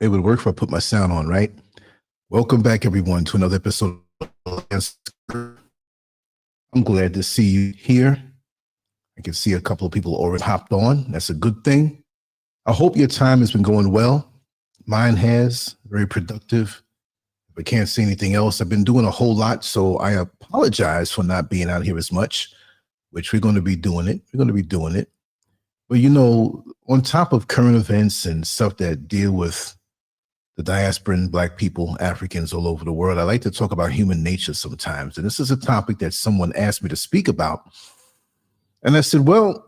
It would work if I put my sound on, right? Welcome back, everyone, to another episode of LANCESCURV. I'm glad to see you here. I can see a couple of people already hopped on. That's a good thing. I hope your time has been going well. Mine has, very productive. If I can't say anything else, I've been doing a whole lot, so I apologize for not being out here as much, which we're going to be doing it. We're going to be doing it. But, you know, on top of current events and stuff that deal with the diaspora and Black people, Africans all over the world, I like to talk about human nature sometimes. And this is a topic that someone asked me to speak about. And I said, well,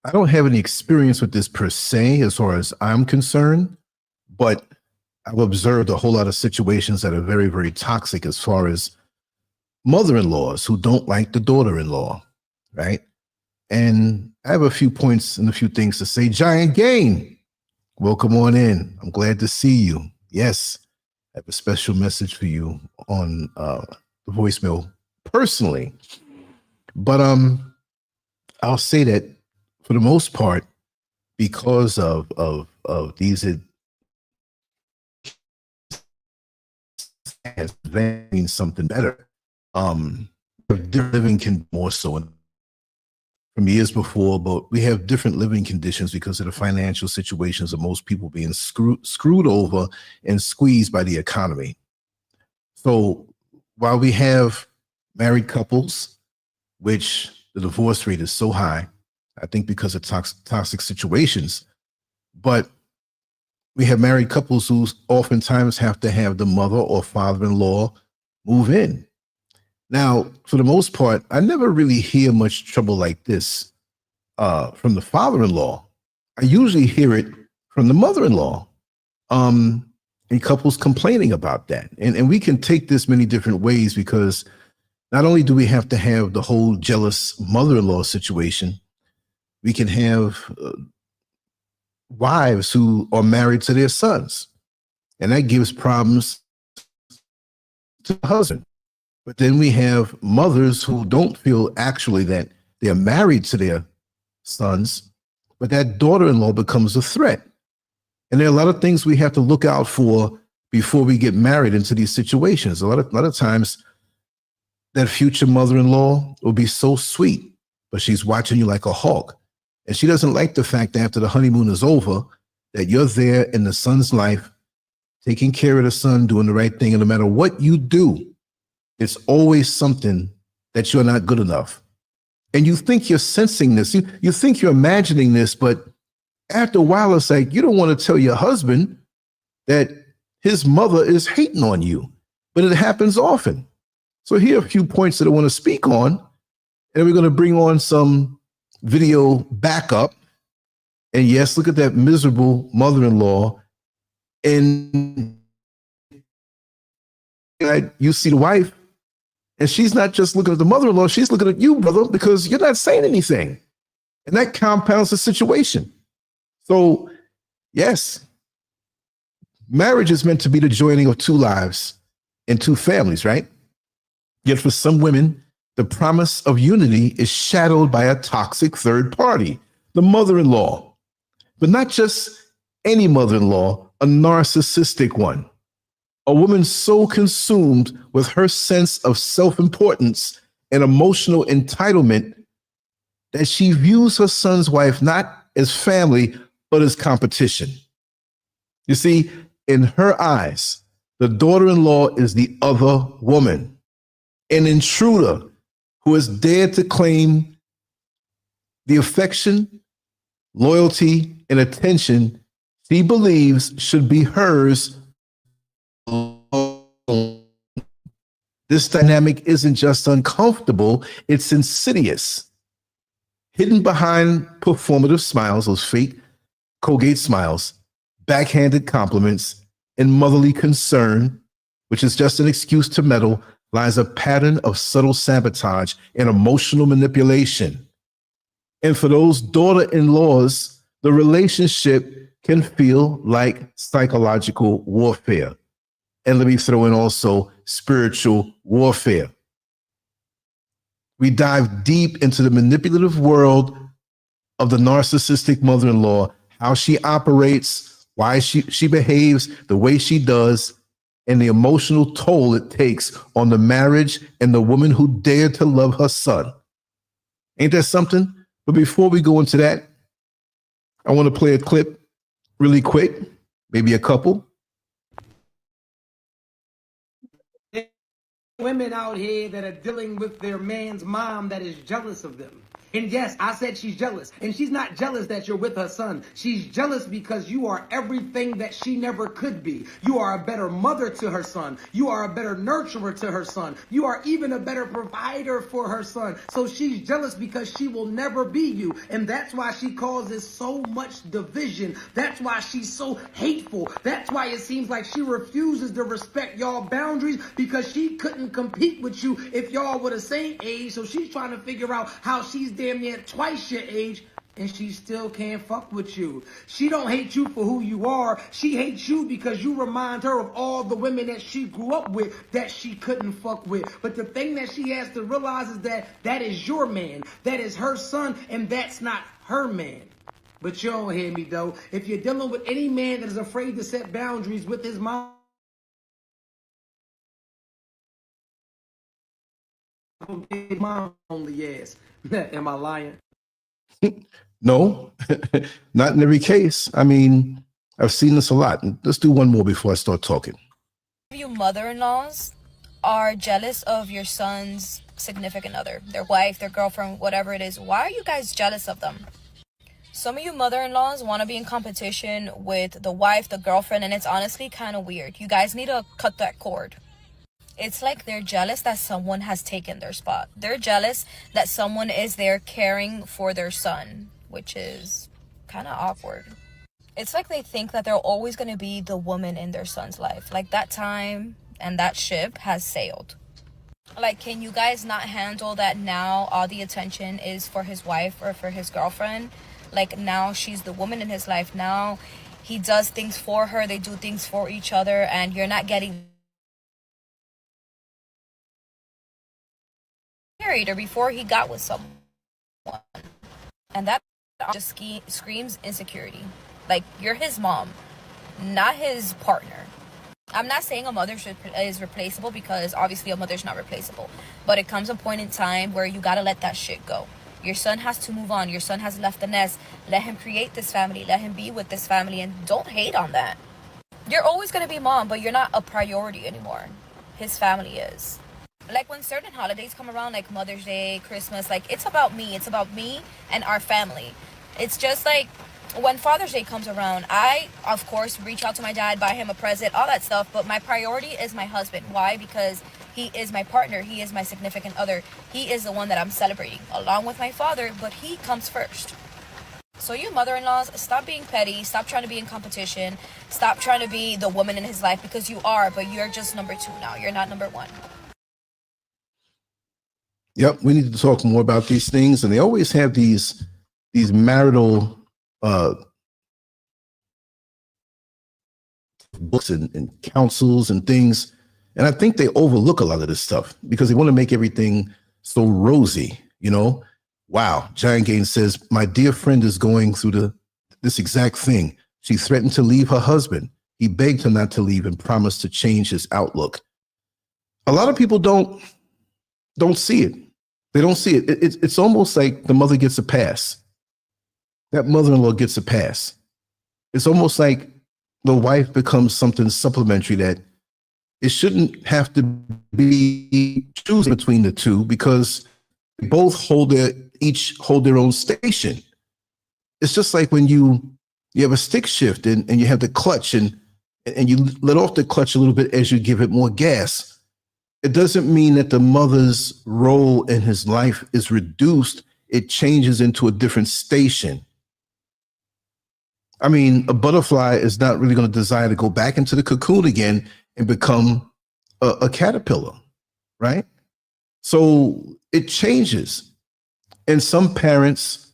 I don't have any experience with this per se, as far as I'm concerned, but I've observed a whole lot of situations that are very, very toxic as far as mother-in-laws who don't like the daughter-in-law, right? And I have a few points and a few things to say. Giant Gain, welcome on in. I'm glad to see you. Yes, I have a special message for you on the voicemail personally. But I'll say that for the most part, because of these advancing something better, living can more so from years before, but we have different living conditions because of the financial situations of most people being screwed over and squeezed by the economy. So while we have married couples, which the divorce rate is so high, I think because of toxic situations, but we have married couples who oftentimes have to have the mother or father-in-law move in. Now, for the most part, I never really hear much trouble like this from the father-in-law. I usually hear it from the mother-in-law, and couples complaining about that. And we can take this many different ways, because not only do we have to have the whole jealous mother-in-law situation, we can have wives who are married to their sons, and that gives problems to the husband. But then we have mothers who don't feel actually that they're married to their sons, but that daughter-in-law becomes a threat. And there are a lot of things we have to look out for before we get married into these situations. A lot of times that future mother-in-law will be so sweet, but she's watching you like a hawk. And she doesn't like the fact that after the honeymoon is over, that you're there in the son's life, taking care of the son, doing the right thing. And no matter what you do, it's always something that you're not good enough. And you think you're sensing this, you think you're imagining this, but after a while, it's like you don't want to tell your husband that his mother is hating on you, but it happens often. So here are a few points that I want to speak on, and we're going to bring on some video backup. And yes, look at that miserable mother-in-law. And you see the wife, and she's not just looking at the mother-in-law, she's looking at you, brother, because you're not saying anything. And that compounds the situation. So yes, marriage is meant to be the joining of two lives and two families, right? Yet for some women, the promise of unity is shadowed by a toxic third party, the mother-in-law. But not just any mother-in-law, a narcissistic one. A woman so consumed with her sense of self-importance and emotional entitlement that she views her son's wife not as family, but as competition. You see, in her eyes, the daughter-in-law is the other woman, an intruder who has dared to claim the affection, loyalty, and attention she believes should be hers. This dynamic isn't just uncomfortable, it's insidious. Hidden behind performative smiles, those fake Colgate smiles, backhanded compliments, and motherly concern, which is just an excuse to meddle, lies a pattern of subtle sabotage and emotional manipulation. And for those daughter-in-laws, the relationship can feel like psychological warfare. And let me throw in also spiritual warfare. We dive deep into the manipulative world of the narcissistic mother-in-law, how she operates, why she behaves the way she does, and the emotional toll it takes on the marriage and the woman who dared to love her son. Ain't that something? But before we go into that, I want to play a clip really quick, maybe a couple. Women out here that are dealing with their man's mom that is jealous of them. And yes, I said she's jealous. And she's not jealous that you're with her son. She's jealous because you are everything that she never could be. You are a better mother to her son. You are a better nurturer to her son. You are even a better provider for her son. So she's jealous because she will never be you. And that's why she causes so much division. That's why she's so hateful. That's why it seems like she refuses to respect y'all boundaries, because she couldn't compete with you if y'all were the same age. So she's trying to figure out how she's damn near twice your age and she still can't fuck with you. She don't hate you for who you are. She hates you because you remind her of all the women that she grew up with that she couldn't fuck with. But the thing that she has to realize is that that is your man, that is her son, and that's not her man. But you don't hear me though. If you're dealing with any man that is afraid to set boundaries with his mom, only ass. Am I lying? No, not in every case. I mean, I've seen this a lot. Let's do one more before I start talking. You mother-in-laws are jealous of your son's significant other, their wife, their girlfriend, whatever it is. Why are you guys jealous of them? Some of you mother-in-laws want to be in competition with the wife, the girlfriend, and it's honestly kind of weird. You guys need to cut that cord. It's like they're jealous that someone has taken their spot. They're jealous that someone is there caring for their son, which is kind of awkward. It's like they think that they're always going to be the woman in their son's life. Like that time and that ship has sailed. Like, can you guys not handle that now all the attention is for his wife or for his girlfriend? Like now she's the woman in his life. Now he does things for her. They do things for each other, and you're not getting married or before he got with someone. And that just screams insecurity. Like, you're his mom, not his partner. I'm not saying a mother is replaceable, because obviously a mother's not replaceable. But it comes a point in time where you gotta let that shit go. Your son has to move on. Your son has left the nest. Let him create this family. Let him be with this family, and don't hate on that. You're always gonna be mom, but you're not a priority anymore. His family is. Like when certain holidays come around, like Mother's Day, Christmas, like it's about me. It's about me and our family. It's just like when Father's Day comes around, I, of course, reach out to my dad, buy him a present, all that stuff. But my priority is my husband. Why? Because he is my partner. He is my significant other. He is the one that I'm celebrating along with my father, but he comes first. So you mother-in-laws, stop being petty. Stop trying to be in competition. Stop trying to be the woman in his life, because you are, but you're just number 2 now. You're not number 1. Yep, we need to talk more about these things, and they always have these marital books and counsels and things, and I think they overlook a lot of this stuff because they want to make everything so rosy. You know, wow. Giant Gain says, my dear friend is going through this exact thing. She threatened to leave her husband. He begged her not to leave and promised to change his outlook. A lot of people don't see it. They don't see it. It's almost like the mother gets a pass. That mother-in-law gets a pass. It's almost like the wife becomes something supplementary that it shouldn't have to be choosing between the two, because they both each hold their own station. It's just like when you have a stick shift and you have the clutch and you let off the clutch a little bit as you give it more gas. It doesn't mean that the mother's role in his life is reduced. It changes into a different station. I mean, a butterfly is not really going to desire to go back into the cocoon again and become a caterpillar, right? So it changes. And some parents,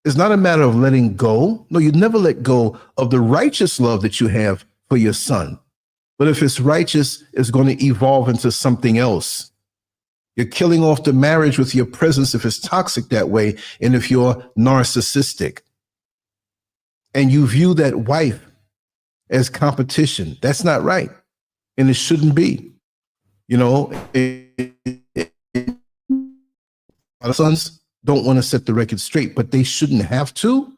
it's not a matter of letting go. No, you never let go of the righteous love that you have for your son. But if it's righteous, it's going to evolve into something else. You're killing off the marriage with your presence if it's toxic that way, and if you're narcissistic. And you view that wife as competition. That's not right. And it shouldn't be. You know, our sons don't want to set the record straight, but they shouldn't have to,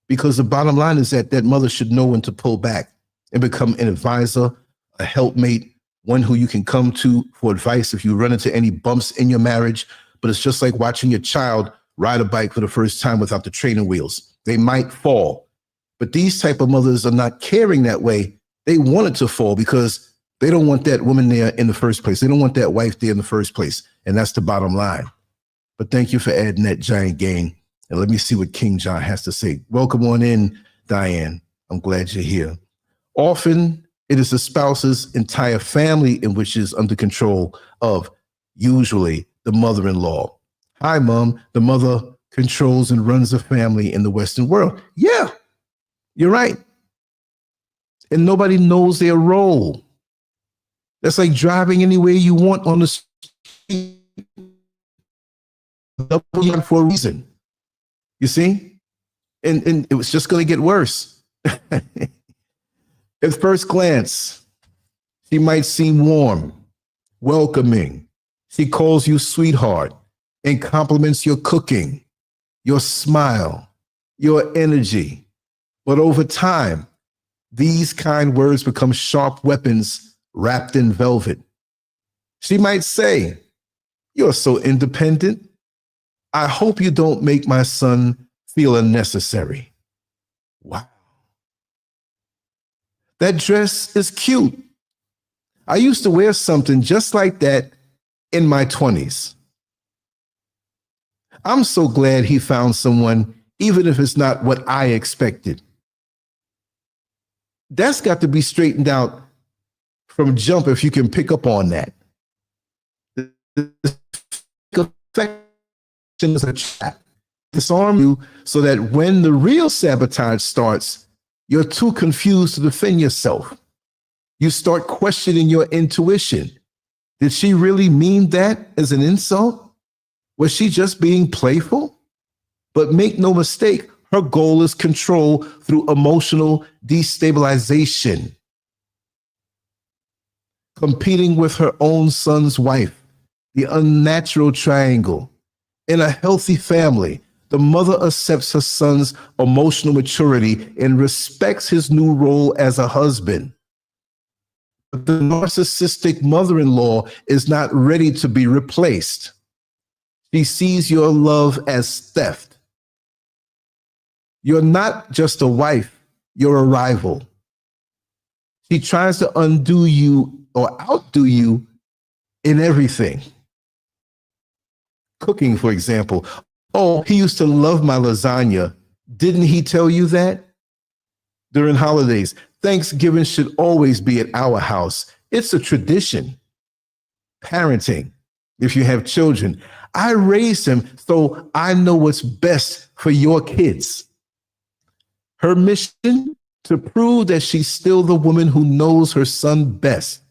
because the bottom line is that that mother should know when to pull back and become an advisor, a helpmate, one who you can come to for advice if you run into any bumps in your marriage. But it's just like watching your child ride a bike for the first time without the training wheels. They might fall, but these type of mothers are not caring that way. They want it to fall because they don't want that woman there in the first place. They don't want that wife there in the first place. And that's the bottom line. But thank you for adding that giant gain. And let me see what King John has to say. Welcome on in, Diane. I'm glad you're here. Often it is the spouse's entire family in which is under control of, usually, the mother-in-law. Hi, Mom. The mother controls and runs the family in the Western world. Yeah, you're right. And nobody knows their role. That's like driving anywhere you want on the street for a reason. You see? And it was just going to get worse. At first glance, she might seem warm, welcoming. She calls you sweetheart and compliments your cooking, your smile, your energy. But over time, these kind words become sharp weapons wrapped in velvet. She might say, "You're so independent. I hope you don't make my son feel unnecessary." Wow. That dress is cute. I used to wear something just like that in my 20s. I'm so glad he found someone, even if it's not what I expected. That's got to be straightened out from jump if you can pick up on that. Affection is a trap. Disarm you so that when the real sabotage starts, you're too confused to defend yourself. You start questioning your intuition. Did she really mean that as an insult? Was she just being playful? But make no mistake, her goal is control through emotional destabilization. Competing with her own son's wife, the unnatural triangle. In a healthy family, the mother accepts her son's emotional maturity and respects his new role as a husband. But the narcissistic mother-in-law is not ready to be replaced. She sees your love as theft. You're not just a wife, you're a rival. She tries to undo you or outdo you in everything. Cooking, for example. "Oh, he used to love my lasagna. Didn't he tell you that?" During holidays, Thanksgiving should always be at our house. It's a tradition. Parenting, if you have children. I raised him, so I know what's best for your kids. Her mission, to prove that she's still the woman who knows her son best,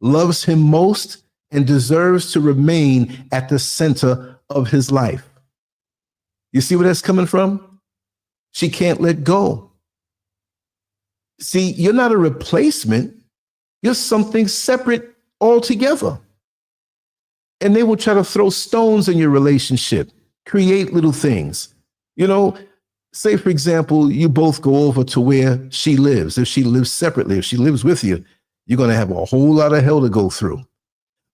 loves him most, and deserves to remain at the center of his life. You see where that's coming from? She can't let go. See, you're not a replacement. You're something separate altogether. And they will try to throw stones in your relationship, create little things. You know, say, for example, you both go over to where she lives. If she lives separately, if she lives with you, you're going to have a whole lot of hell to go through.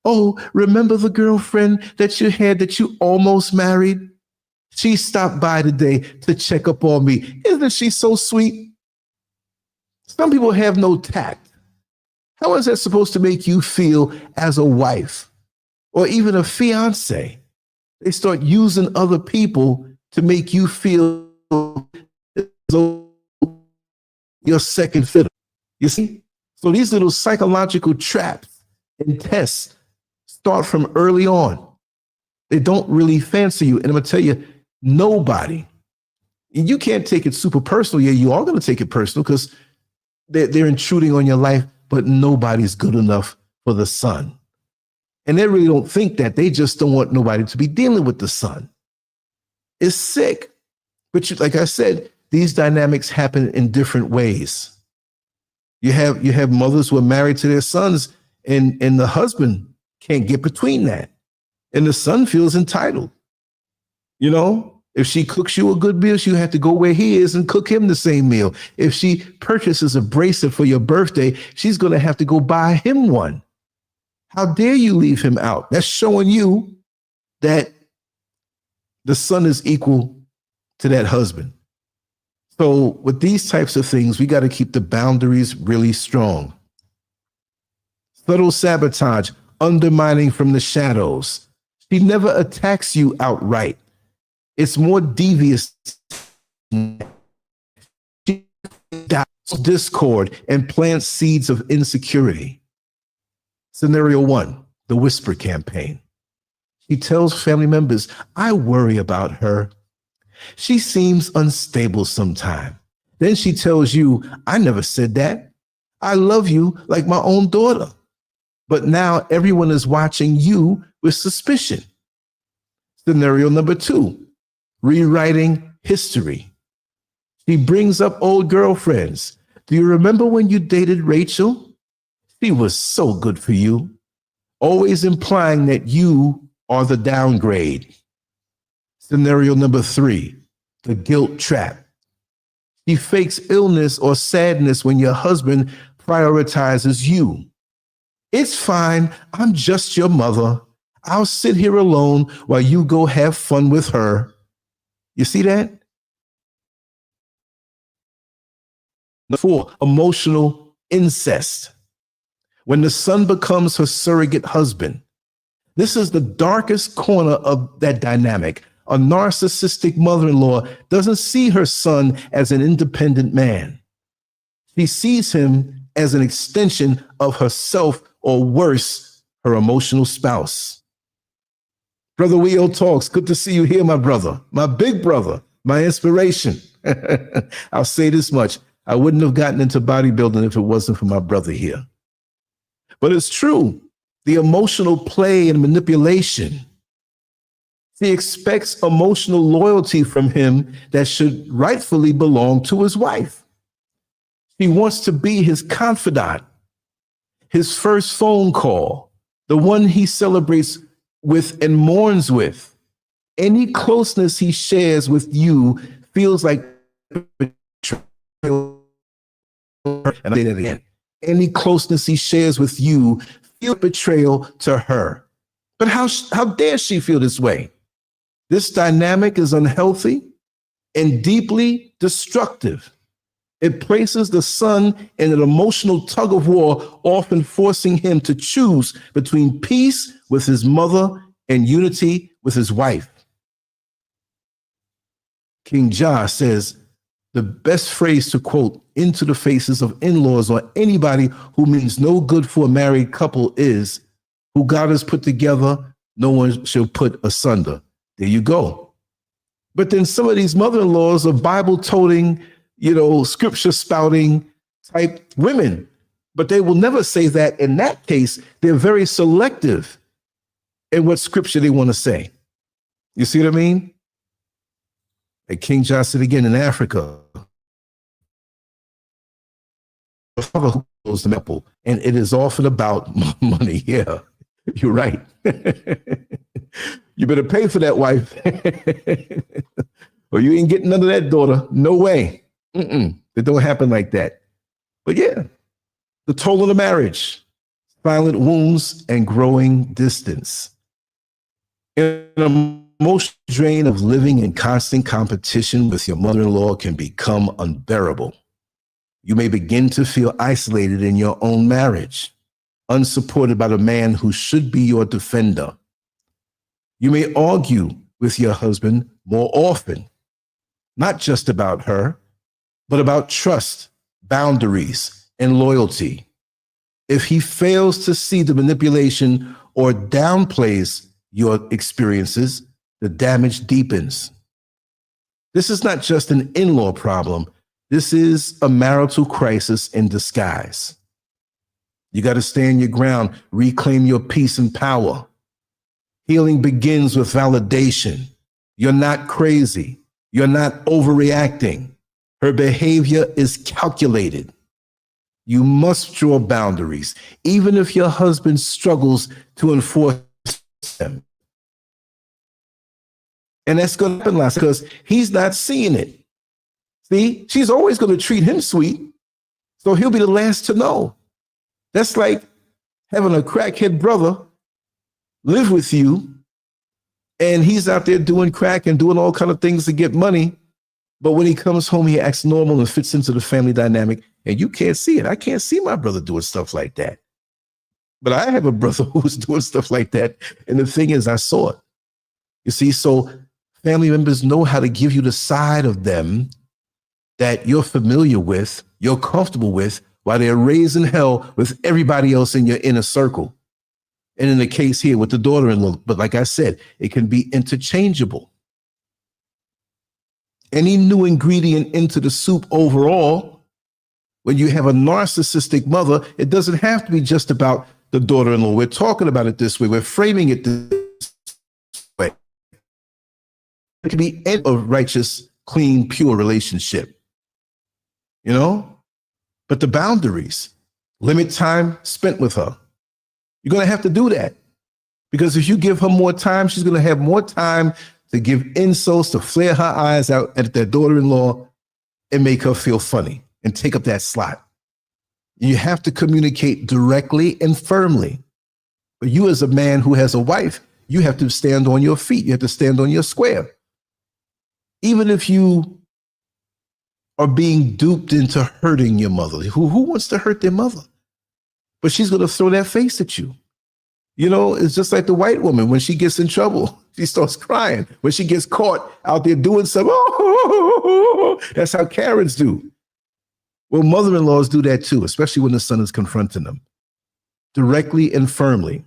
"Oh, remember the girlfriend that you had that you almost married? She stopped by today to check up on me. Isn't she so sweet?" Some people have no tact. How is that supposed to make you feel as a wife or even a fiance? They start using other people to make you feel as though you're second fiddle. You see? So these little psychological traps and tests start from early on. They don't really fancy you. And I'm going to tell you, nobody, you can't take it super personal. Yeah, you are going to take it personal because they're intruding on your life, but nobody's good enough for the son. And they really don't think that. They just don't want nobody to be dealing with the son. It's sick. But like I said, these dynamics happen in different ways. You have mothers who are married to their sons, and the husband can't get between that. And the son feels entitled. You know, if she cooks you a good meal, you have to go where he is and cook him the same meal. If she purchases a bracelet for your birthday, she's going to have to go buy him one. How dare you leave him out? That's showing you that the son is equal to that husband. So with these types of things, we got to keep the boundaries really strong. Subtle sabotage, undermining from the shadows. She never attacks you outright. It's more devious. She discord and plants seeds of insecurity. Scenario 1, the whisper campaign. She tells family members, I worry about her. She seems unstable sometime. Then she tells you, I never said that. I love you like my own daughter. But now everyone is watching you with suspicion. Scenario number 2, rewriting history. She brings up old girlfriends. Do you remember when you dated Rachel? She was so good for you. Always implying that you are the downgrade. Scenario number 3, the guilt trap. She fakes illness or sadness when your husband prioritizes you. It's fine. I'm just your mother. I'll sit here alone while you go have fun with her. You see that? Number 4, emotional incest. When the son becomes her surrogate husband. This is the darkest corner of that dynamic. A narcissistic mother-in-law doesn't see her son as an independent man. She sees him as an extension of herself, or worse, her emotional spouse. Brother Weo Talks, good to see you here, my brother, my big brother, my inspiration. I'll say this much. I wouldn't have gotten into bodybuilding if it wasn't for my brother here. But it's true, the emotional play and manipulation. She expects emotional loyalty from him that should rightfully belong to his wife. She wants to be his confidant, his first phone call, the one he celebrates with and mourns with. Any closeness he shares with you feels like betrayal. And I say that again. Any closeness he shares with you feels betrayal to her. But how dare she feel this way? This dynamic is unhealthy and deeply destructive. It places the son in an emotional tug of war, often forcing him to choose between peace with his mother and unity with his wife. King Jah says, the best phrase to quote into the faces of in-laws or anybody who means no good for a married couple is, who God has put together, no one shall put asunder. There you go. But then some of these mother-in-laws are Bible-toting, scripture spouting type women, but they will never say that. In that case, they're very selective in what scripture they want to say. You see what I mean? Like King John said again, in Africa, the father who goes to Apple, and it is often about money. Yeah, you're right. You better pay for that, wife, or you ain't getting none of that, daughter. No way. It don't happen like that. But yeah, the toll of the marriage, silent wounds and growing distance. An emotional drain of living in constant competition with your mother-in-law can become unbearable. You may begin to feel isolated in your own marriage, unsupported by the man who should be your defender. You may argue with your husband more often, not just about her, but about trust, boundaries, and loyalty. If he fails to see the manipulation or downplays your experiences, the damage deepens. This is not just an in-law problem. This is a marital crisis in disguise. You got to stand your ground, reclaim your peace and power. Healing begins with validation. You're not crazy. You're not overreacting. Her behavior is calculated. You must draw boundaries, even if your husband struggles to enforce them. And that's going to happen last because he's not seeing it. See, she's always going to treat him sweet. So he'll be the last to know. That's like having a crackhead brother live with you, and he's out there doing crack and doing all kind of things to get money. But when he comes home, he acts normal and fits into the family dynamic, and you can't see it. I can't see my brother doing stuff like that. But I have a brother who's doing stuff like that. And the thing is, I saw it. You see, so family members know how to give you the side of them that you're familiar with, you're comfortable with, while they're raising hell with everybody else in your inner circle. And in the case here with the daughter-in-law, but like I said, it can be interchangeable. Any new ingredient into the soup overall, when you have a narcissistic mother, it doesn't have to be just about the daughter-in-law. We're talking about it this way. We're framing it this way. It can be a righteous, clean, pure relationship, you know? But the boundaries, limit time spent with her. You're going to have to do that, because if you give her more time, she's going to have more time to give insults, to flare her eyes out at their daughter-in-law and make her feel funny and take up that slot. You have to communicate directly and firmly. But you, as a man who has a wife, you have to stand on your feet. You have to stand on your square. Even if you are being duped into hurting your mother. Who wants to hurt their mother? But she's going to throw that face at you. You know, it's just like the white woman. When she gets in trouble, she starts crying. When she gets caught out there doing something, oh, that's how Karens do. Well, mother-in-laws do that too, especially when the son is confronting them. Directly and firmly.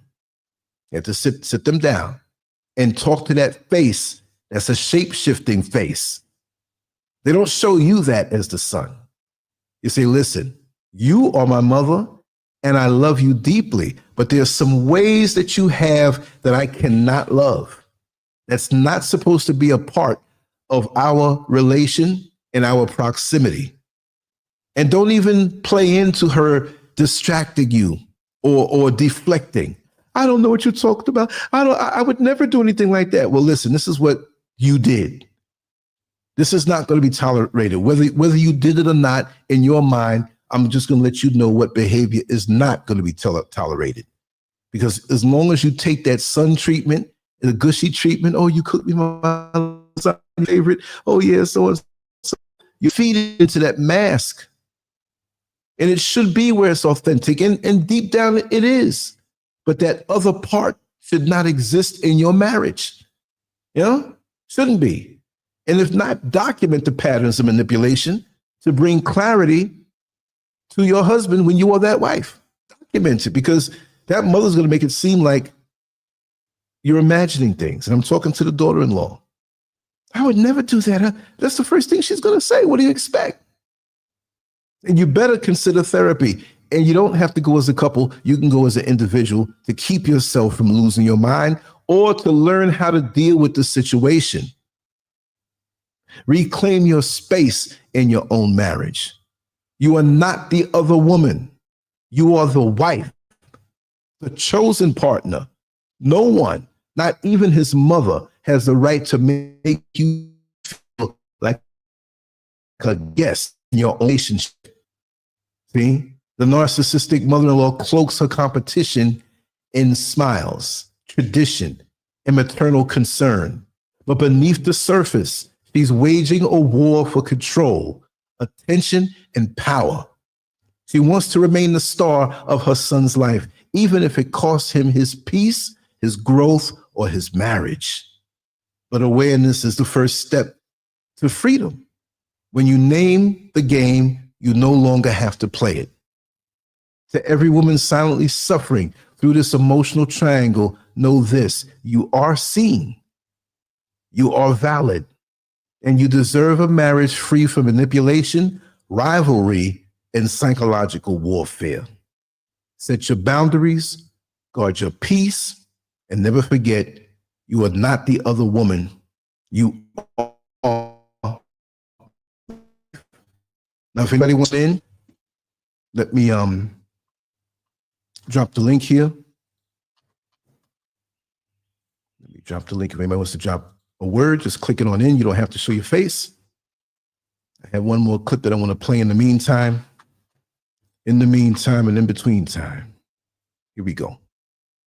You have to sit them down and talk to that face that's a shape-shifting face. They don't show you that as the son. You say, listen, you are my mother and I love you deeply, but there's some ways that you have that I cannot love. That's not supposed to be a part of our relation and our proximity. And don't even play into her distracting you or deflecting. I don't know what you talked about. I would never do anything like that. Well, listen, this is what you did. This is not going to be tolerated. Whether you did it or not, in your mind, I'm just going to let you know what behavior is not going to be tolerated. Because as long as you take that son treatment, the gushy treatment, oh, you cooked me my favorite, oh yeah, so and so, you feed it into that mask. And it should be where it's authentic, and deep down it is. But that other part should not exist in your marriage. You know, shouldn't be. And if not, document the patterns of manipulation to bring clarity to your husband when you are that wife. Document it, because that mother's going to make it seem like you're imagining things. And I'm talking to the daughter-in-law. I would never do that. Huh? That's the first thing she's going to say. What do you expect? And you better consider therapy. And you don't have to go as a couple. You can go as an individual to keep yourself from losing your mind or to learn how to deal with the situation. Reclaim your space in your own marriage. You are not the other woman. You are the wife, the chosen partner. No one, not even his mother, has the right to make you feel like a guest in your relationship. See, the narcissistic mother-in-law cloaks her competition in smiles, tradition, and maternal concern. But beneath the surface, she's waging a war for control, attention, and power. She wants to remain the star of her son's life, even if it costs him his peace, his growth, or his marriage. But awareness is the first step to freedom. When you name the game, you no longer have to play it. To every woman silently suffering through this emotional triangle, know this: you are seen, you are valid, and you deserve a marriage free from manipulation, rivalry, and psychological warfare. Set your boundaries, guard your peace, and never forget, you are not the other woman. You are. Now, if anybody wants in, Let me drop the link here. Let me drop the link. If anybody wants to drop a word, just click it on in. You don't have to show your face. I have one more clip that I want to play in the meantime. In the meantime and in between time. Here we go.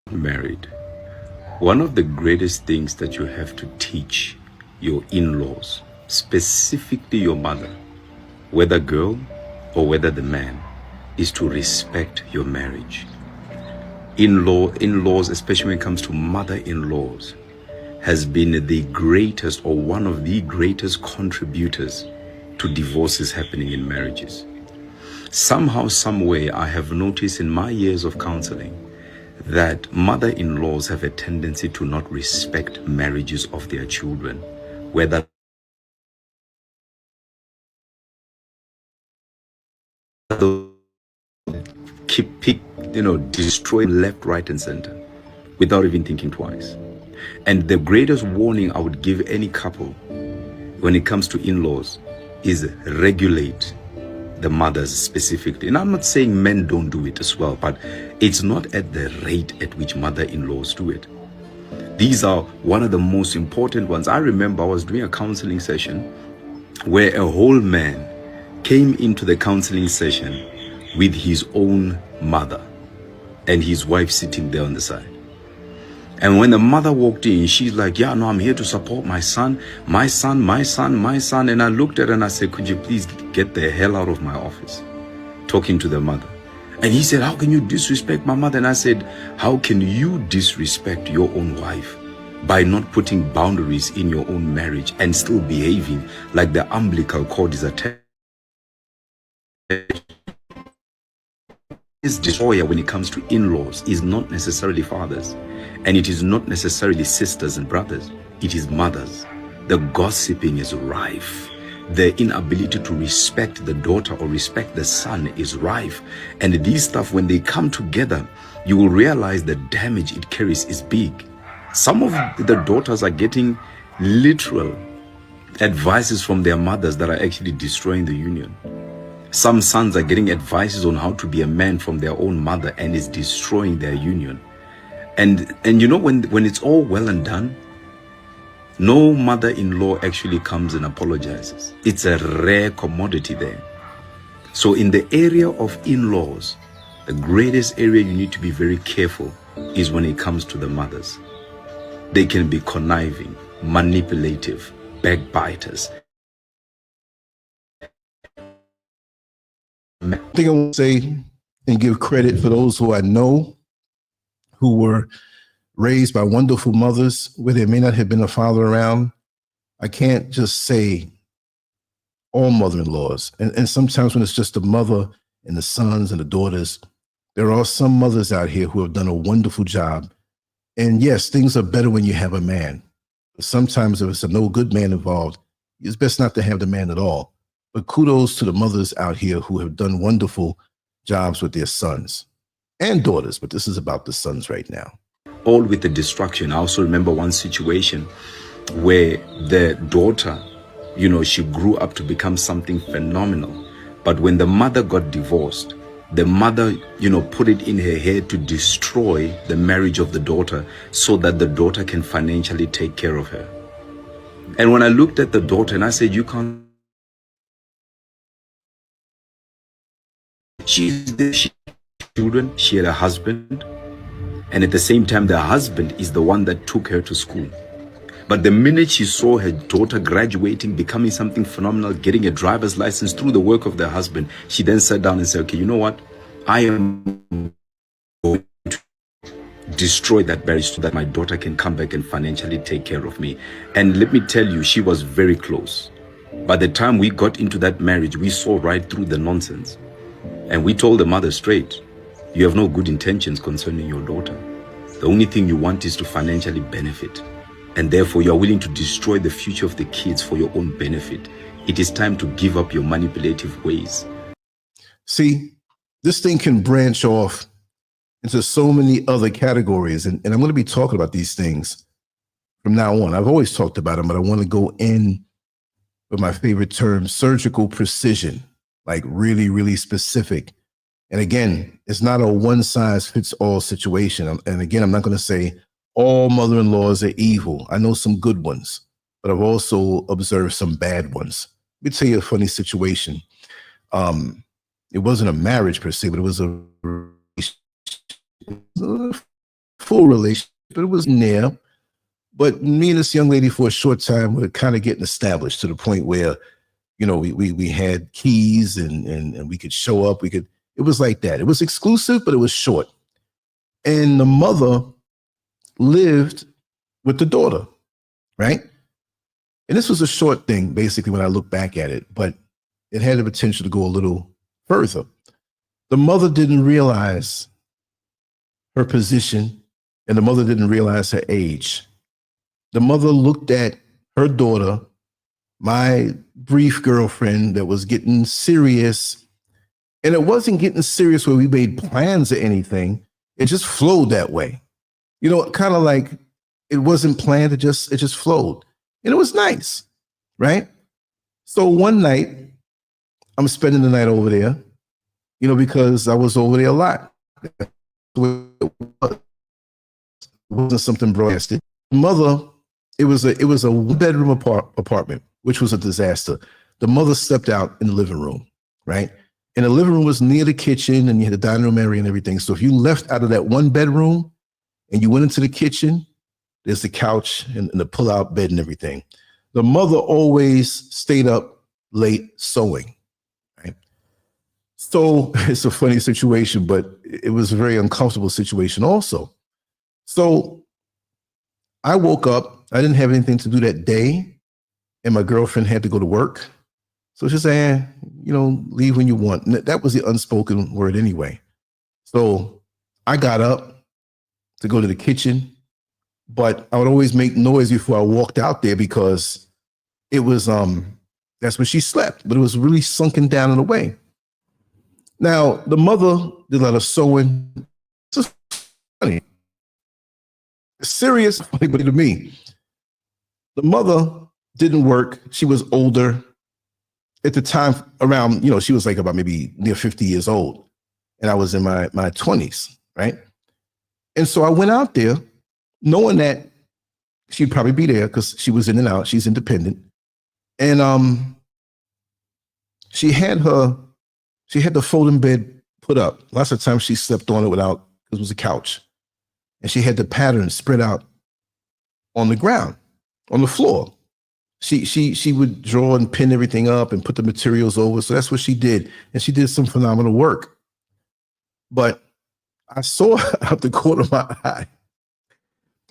Married. One of the greatest things that you have to teach your in-laws, specifically your mother, whether girl or whether the man, is to respect your marriage. In-laws, especially when it comes to mother-in-laws, has been the greatest or one of the greatest contributors to divorces happening in marriages. Somehow, some way, I have noticed in my years of counseling that mother-in-laws have a tendency to not respect marriages of their children, whether destroy left, right, and center without even thinking twice. And the greatest warning I would give any couple when it comes to in-laws is regulate the mothers specifically. And I'm not saying men don't do it as well, but it's not at the rate at which mother-in-laws do it. These are one of the most important ones. I remember I was doing a counseling session where a whole man came into the counseling session with his own mother and his wife sitting there on the side. And when the mother walked in, she's like, yeah, no, I'm here to support my son, my son, my son, my son. And I looked at her and I said, could you please get the hell out of my office? Talking to the mother. And he said, how can you disrespect my mother? And I said, how can you disrespect your own wife by not putting boundaries in your own marriage and still behaving like the umbilical cord is attached? This destroyer when it comes to in-laws is not necessarily fathers, and it is not necessarily sisters and brothers. It is mothers. The gossiping is rife. The inability to respect the daughter or respect the son is rife. And these stuff, when they come together, you will realize the damage it carries is big. Some of the daughters are getting literal advices from their mothers that are actually destroying the union. Some sons are getting advices on how to be a man from their own mother, and it's destroying their union. And you know, when it's all well and done, no mother-in-law actually comes and apologizes. It's a rare commodity there. So in the area of in-laws, the greatest area you need to be very careful is when it comes to the mothers. They can be conniving, manipulative, backbiters. I think I will say and give credit for those who I know who were raised by wonderful mothers where there may not have been a father around. I can't just say all mother-in-laws. And sometimes when it's just the mother and the sons and the daughters, there are some mothers out here who have done a wonderful job. And yes, things are better when you have a man. But sometimes if it's a no good man involved, it's best not to have the man at all. But kudos to the mothers out here who have done wonderful jobs with their sons and daughters, but this is about the sons right now. All with the destruction. I also remember one situation where the daughter, you know, she grew up to become something phenomenal. But when the mother got divorced, the mother, you know, put it in her head to destroy the marriage of the daughter so that the daughter can financially take care of her. And when I looked at the daughter and I said, you can't. She had children, she had a husband, and at the same time the husband is the one that took her to school. But the minute she saw her daughter graduating, becoming something phenomenal, getting a driver's license through the work of the husband, she then sat down and said, okay, you know what, I am going to destroy that marriage so that my daughter can come back and financially take care of me. And let me tell you, she was very close. By the time we got into that marriage, we saw right through the nonsense. And we told the mother straight, you have no good intentions concerning your daughter. The only thing you want is to financially benefit. And therefore you are willing to destroy the future of the kids for your own benefit. It is time to give up your manipulative ways. See, this thing can branch off into so many other categories. And I'm going to be talking about these things from now on. I've always talked about them, but I want to go in with my favorite term, surgical precision. Like really, really specific And again, it's not a one size fits all situation. And again, I'm not going to say all mother-in-laws are evil. I know some good ones, but I've also observed some bad ones. Let me tell you a funny situation. It wasn't a marriage per se, but it was a full relationship, but it was near. But me and this young lady for a short time were kind of getting established to the point where, you know, we had keys and we could show up. It was like that. It was exclusive, but it was short. And the mother lived with the daughter, right? And this was a short thing, basically, when I look back at it, but it had the potential to go a little further. The mother didn't realize her position, and the mother didn't realize her age. The mother looked at her daughter, my brief girlfriend, that was getting serious. And it wasn't getting serious where we made plans or anything. It just flowed that way. You know, kind of like it wasn't planned. It just flowed. And it was nice, right? So one night, I'm spending the night over there, you know, because I was over there a lot. It wasn't something broadcasted. Mother, it was a one-bedroom apartment, which was a disaster. The mother stepped out in the living room, right? And the living room was near the kitchen, and you had the dining room area and everything. So if you left out of that one bedroom and you went into the kitchen, there's the couch and the pull-out bed and everything. The mother always stayed up late sewing, right? So it's a funny situation, but it was a very uncomfortable situation also. So I woke up. I didn't have anything to do that day, and my girlfriend had to go to work. So she said, you know, leave when you want. And that was the unspoken word anyway. So I got up to go to the kitchen, but I would always make noise before I walked out there because it was, that's where she slept, but it was really sunken down in a way. Now, the mother did a lot of sewing. It's funny. Serious, funny, but to me, the mother didn't work. She was older. At the time, around, you know, she was like about maybe near 50 years old, and I was in my 20s, right? And so I went out there knowing that she'd probably be there because she was in and out. She's independent. And she had the folding bed put up. Lots of times she slept on it without, it was a couch. And she had the pattern spread out on the ground, on the floor. She would draw and pin everything up and put the materials over. So that's what she did. And she did some phenomenal work. But I saw her out the corner of my eye.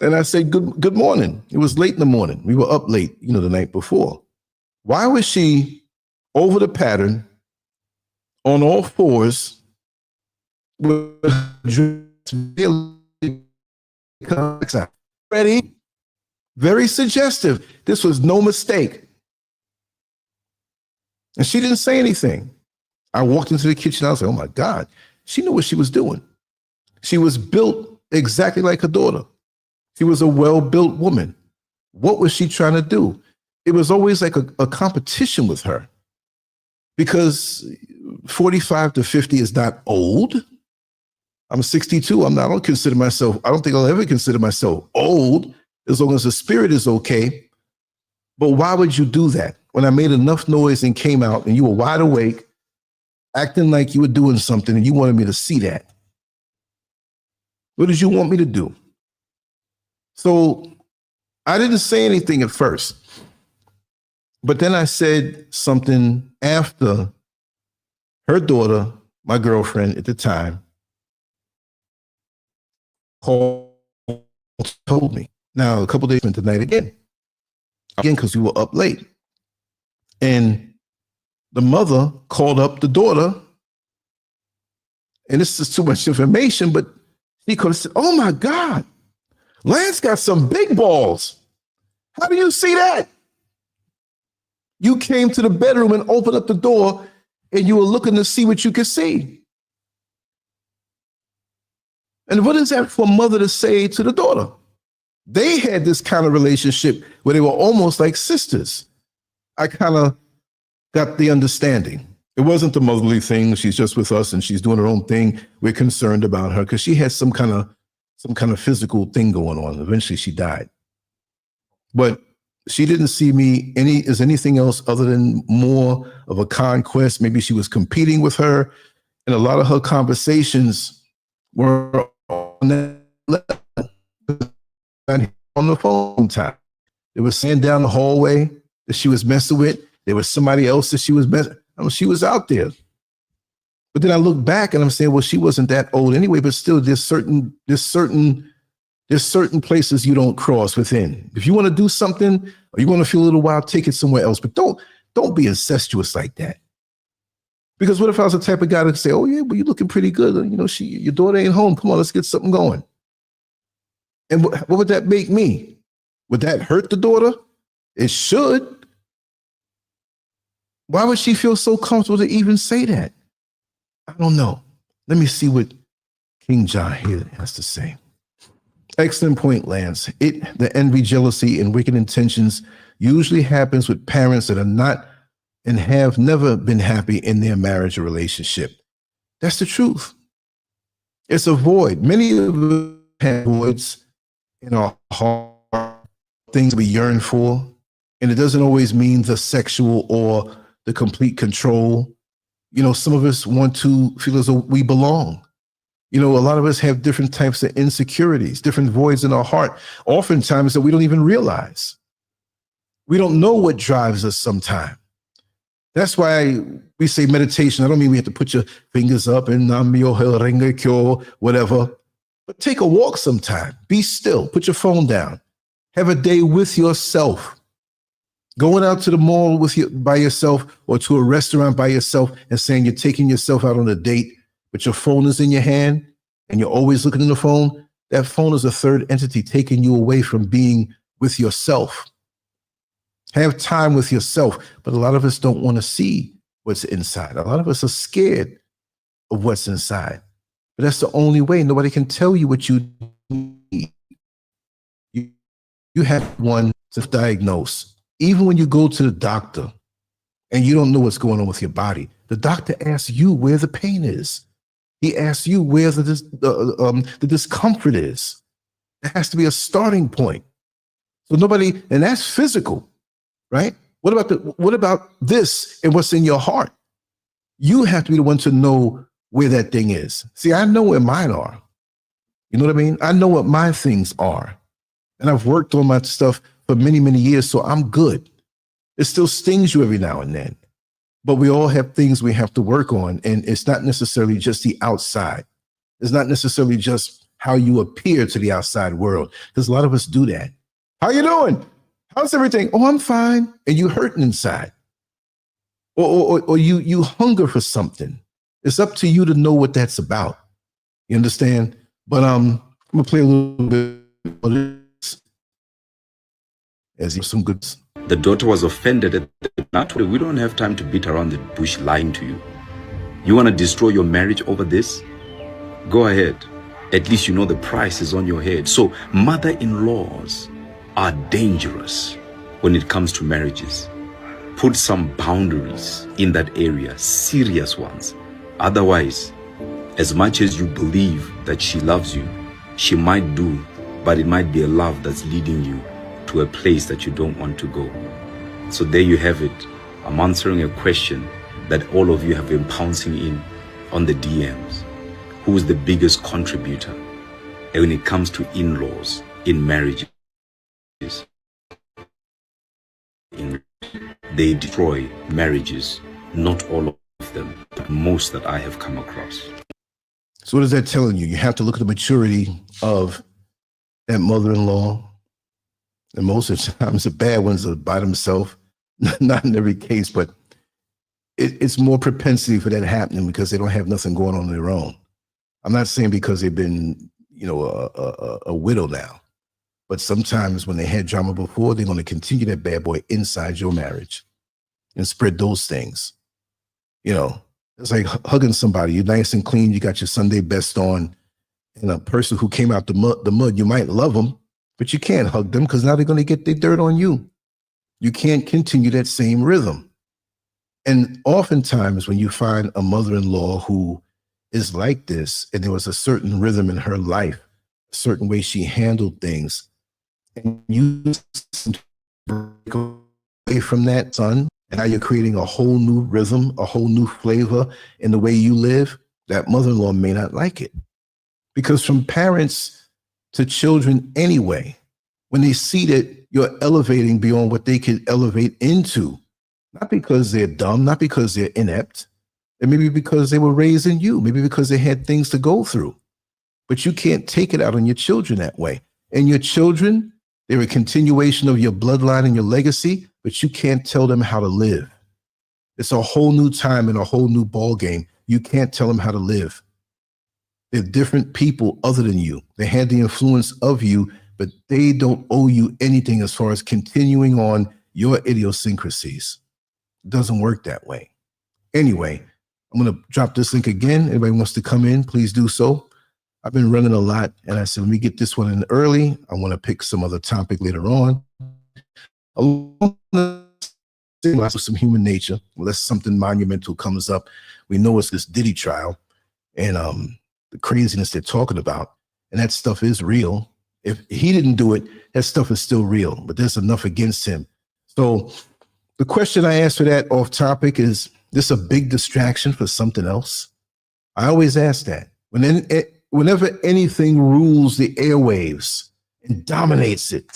And I said, good morning. It was late in the morning. We were up late, you know, the night before. Why was she over the pattern on all fours with ready? Very suggestive. This was no mistake. And she didn't say anything. I walked into the kitchen. I was like, oh my God. She knew what she was doing. She was built exactly like her daughter. She was a well-built woman. What was she trying to do? It was always like a competition with her, because 45 to 50 is not old. I'm 62. I don't think I'll ever consider myself old, as long as the spirit is okay. But why would you do that? When I made enough noise and came out and you were wide awake, acting like you were doing something and you wanted me to see that. What did you want me to do? So I didn't say anything at first, but then I said something after her daughter, my girlfriend at the time, told me. Now, a couple days into the night again, because we were up late. And the mother called up the daughter, and this is too much information, but she could have said, oh my God, Lance got some big balls. How do you see that? You came to the bedroom and opened up the door and you were looking to see what you could see. And what is that for a mother to say to the daughter? They had this kind of relationship where they were almost like sisters. I kind of got the understanding. It wasn't the motherly thing. She's just with us and she's doing her own thing. We're concerned about her because she had some kind of physical thing going on. Eventually she died. But she didn't see me as anything else other than more of a conquest. Maybe she was competing with her. And a lot of her conversations were on that level. On the phone time. They were saying down the hallway that she was messing with. There was somebody else that she was messing. I mean, she was out there. But then I look back and I'm saying, well, she wasn't that old anyway, but still there's certain places you don't cross within. If you want to do something or you want to feel a little wild, take it somewhere else. But don't be incestuous like that. Because what if I was the type of guy to say, oh yeah, well, you're looking pretty good. You know, your daughter ain't home. Come on, let's get something going. And what would that make me? Would that hurt the daughter? It should. Why would she feel so comfortable to even say that? I don't know. Let me see what King John here has to say. Excellent point, Lance. The envy, jealousy, and wicked intentions usually happens with parents that are not and have never been happy in their marriage or relationship. That's the truth. It's a void. Many of us have voids in our heart, things we yearn for. And it doesn't always mean the sexual or the complete control. You know, some of us want to feel as though we belong. You know, a lot of us have different types of insecurities, different voids in our heart, oftentimes that we don't even realize. We don't know what drives us sometimes. That's why we say meditation. I don't mean we have to put your fingers up and whatever. But take a walk sometime. Be still. Put your phone down. Have a day with yourself. Going out to the mall by yourself or to a restaurant by yourself and saying you're taking yourself out on a date, but your phone is in your hand and you're always looking in the phone. That phone is a third entity taking you away from being with yourself. Have time with yourself. But a lot of us don't want to see what's inside. A lot of us are scared of what's inside. But that's the only way. Nobody can tell you what you need. You have one to diagnose. Even when you go to the doctor and you don't know what's going on with your body, the doctor asks you where the pain is. He asks you where the discomfort is. There has to be a starting point. So and that's physical, right? What about this and what's in your heart? You have to be the one to know where that thing is. See, I know where mine are. You know what I mean? I know what my things are. And I've worked on my stuff for many, many years, so I'm good. It still stings you every now and then. But we all have things we have to work on, and it's not necessarily just the outside. It's not necessarily just how you appear to the outside world, because a lot of us do that. How you doing? How's everything? Oh, I'm fine. And you hurting inside. Or you hunger for something. It's up to you to know what that's about. You understand? But I'm gonna play a little bit of this as some good. The daughter was offended at that. We don't have time to beat around the bush lying to you. You want to destroy your marriage over this? Go ahead. At least you know the price is on your head. So mother-in-laws are dangerous when it comes to marriages. Put some boundaries in that area, serious ones. Otherwise, as much as you believe that she loves you, she might do, but it might be a love that's leading you to a place that you don't want to go. So there you have it. I'm answering a question that all of you have been pouncing in on the DMs. Who is the biggest contributor when it comes to in-laws in marriages? They destroy marriages, not all of them, but most that I have come across. So what is that telling you? You have to look at the maturity of that mother-in-law. And most of the times the bad ones are by themselves, not in every case, but it's more propensity for that happening because they don't have nothing going on their own. I'm not saying because they've been, a widow now, but sometimes when they had drama before, they're going to continue that bad boy inside your marriage and spread those things. It's like hugging somebody. You're nice and clean. You got your Sunday best on, and a person who came out the mud, you might love them, but you can't hug them because now they're going to get their dirt on you. You can't continue that same rhythm. And oftentimes when you find a mother-in-law who is like this, and there was a certain rhythm in her life, a certain way she handled things, and you break away from that, son, and now you're creating a whole new rhythm, a whole new flavor in the way you live, that mother-in-law may not like it. Because from parents to children anyway, when they see that you're elevating beyond what they could elevate into, not because they're dumb, not because they're inept, and maybe because they were raising you, maybe because they had things to go through. But you can't take it out on your children that way. And your children, they're a continuation of your bloodline and your legacy, but you can't tell them how to live. It's a whole new time and a whole new ball game. You can't tell them how to live. They're different people other than you. They had the influence of you, but they don't owe you anything as far as continuing on your idiosyncrasies. It doesn't work that way. Anyway, I'm going to drop this link again. Anybody wants to come in, please do so. I've been running a lot, and I said, let me get this one in early. I want to pick some other topic later on. Along with some human nature, unless something monumental comes up. We know it's this Diddy trial and the craziness they're talking about, and that stuff is real. If he didn't do it, that stuff is still real, but there's enough against him. So the question I asked for that off topic is this a big distraction for something else? I always ask that. Whenever anything rules the airwaves and dominates it,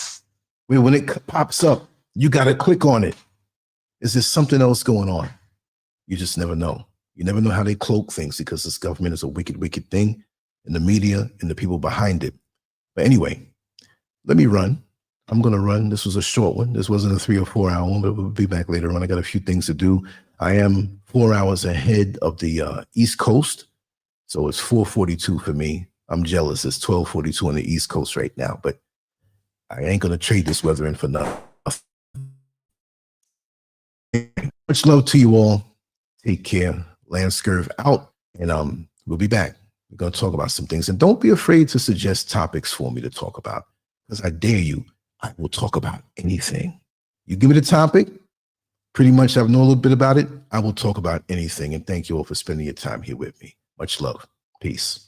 when it pops up, you got to click on it. Is there something else going on? You just never know. You never know how they cloak things because this government is a wicked, wicked thing, and the media and the people behind it. But anyway, let me run. I'm going to run. This was a short one. This wasn't a 3 or 4 hour one, but we'll be back later on. I got a few things to do. I am 4 hours ahead of the East Coast. So it's 4:42 for me. I'm jealous. It's 12:42 on the East Coast right now, but I ain't going to trade this weather in for nothing. Much love to you all. Take care. LANCESCURV out, and we'll be back. We're going to talk about some things, and don't be afraid to suggest topics for me to talk about, because I dare you. I will talk about anything. You give me the topic, pretty much I know a little bit about it. I will talk about anything, and thank you all for spending your time here with me. Much love. Peace.